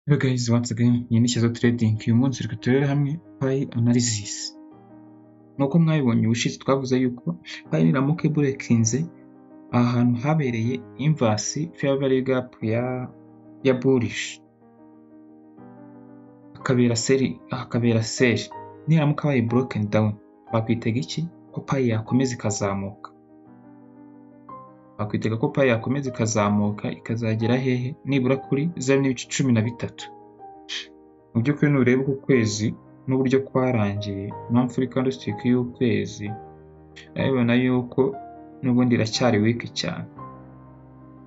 Hello guys, once again, iyi ni Shyizo Trading. Uyu munsi reka turebere hamwe Pi Analysis. Nk'uko mwabibonye ubushize twavuze yuko Pi niramuka iburekinze aha hantu habereye inverse fair value gap ya bullish, hakabera sell. Niramuka bayi broken down, bakwitega iki? Ko Pi yakomeza ikazamuka. Bakwitega ko Pi yakomeza ikazamuka ikazagera hehe? Nibura kuri 0.13. Mu by'ukuri nureba uku kwezi n'uburyo kwarangiye, monthly candlestick y'ukwezi, urabibona yuko n'ubundi iracyari weak cyane,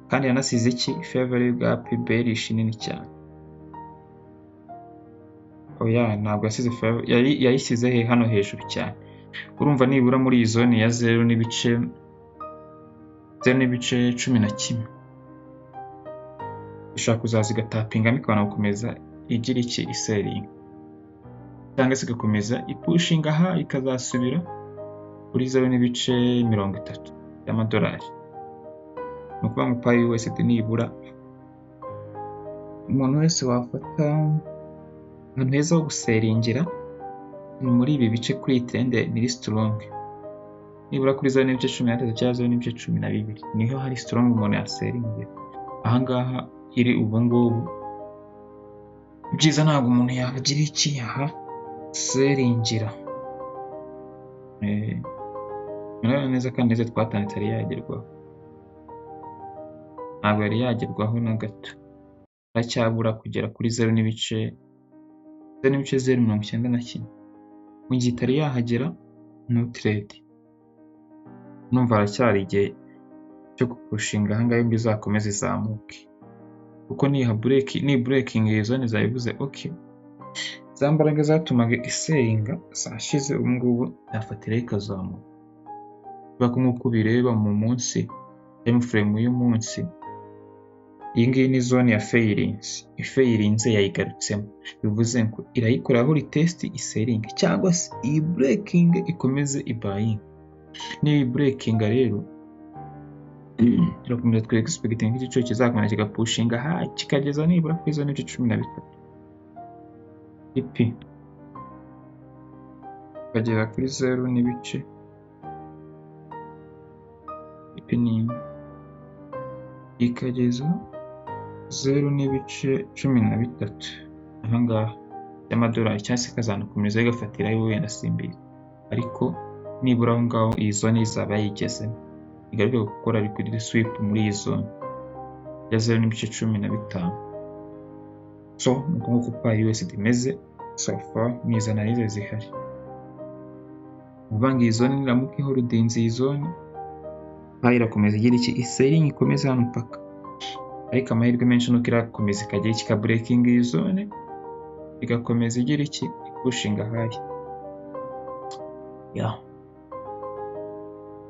kandi yanasize iki? Fair value gap bearish nini cyane. Oya, ntabwo yasize yayisize he? Hano hejuru cyane. Urumva nibura muri iyi zone ya 0.11 ishaka kuzaza igatapingamo ikabona gukomeza igira iki? Iselling, cyangwa se igakomeza ipushinga aha ikazasubira kuri 0.30 y'amadolari. Ni ukuvuga ngo Pi USD nibura umuntu wese wafata ahantu heza ho guselingira ni muri ibi bice kuri iyi trend ni strong, nibura kuri 0.13 cyangwa 0.12 niho hari strong umuntu yaselingira. Ahangaha iri ubu ngubu byiza ntabwo umuntu yagira iki? Aha selingira. Murabona neza kandi neza twatanditse yari yagerwaho, ntabwo yari yagerwaho na gato, aracyabura kugera kuri 0.091. Mu gihe itari yahagera no trade, numva haracyari igihe cyo gupushinga ahangaha ngo izakomeze izamuke, kuko ni breaking iyi zone zabivuze okay, za mbaraga zatumaga iselinga zashize, ubu ngubu yafatiraho ikazamuka. Kubera ko nk'uko ubireba mu munsi time frame y'umunsi, iyi ngiyi ni zone ya failinze yayigarutsemo, bivuze ngo irayikoraho retest iselinga, cyangwa se iyi breaking ikomeze ibuying. Niyi breaking rero turakomeza twe expecting igiciro kizakomeza kigapushinga aha kikageza nibura kuri 0.13 ipi kagera kuri 0.10 nini, ikageza 0.13 ahangaha y'amadolari, cyangwa se ikazanakomeza igafatirayo wenda simbizi, ariko nibura aho ngaho iyi zone izaba yayigezemo, igaruka gukora liquidity sweep muri iyi zone ya 0.15. So nuko nguko Pi USD imeze so far n'izo analyse zihari. Uvanga iyi zone niramuka iholdinze iyi zone, Pi irakomeza igira iki? Iselling ikomeza hano mpaka, ariko amahirwe menshi nuko irakomeza ikagira iki? Breaking iyi zone igakomeza igira iki? Ipushinga high. Yeah.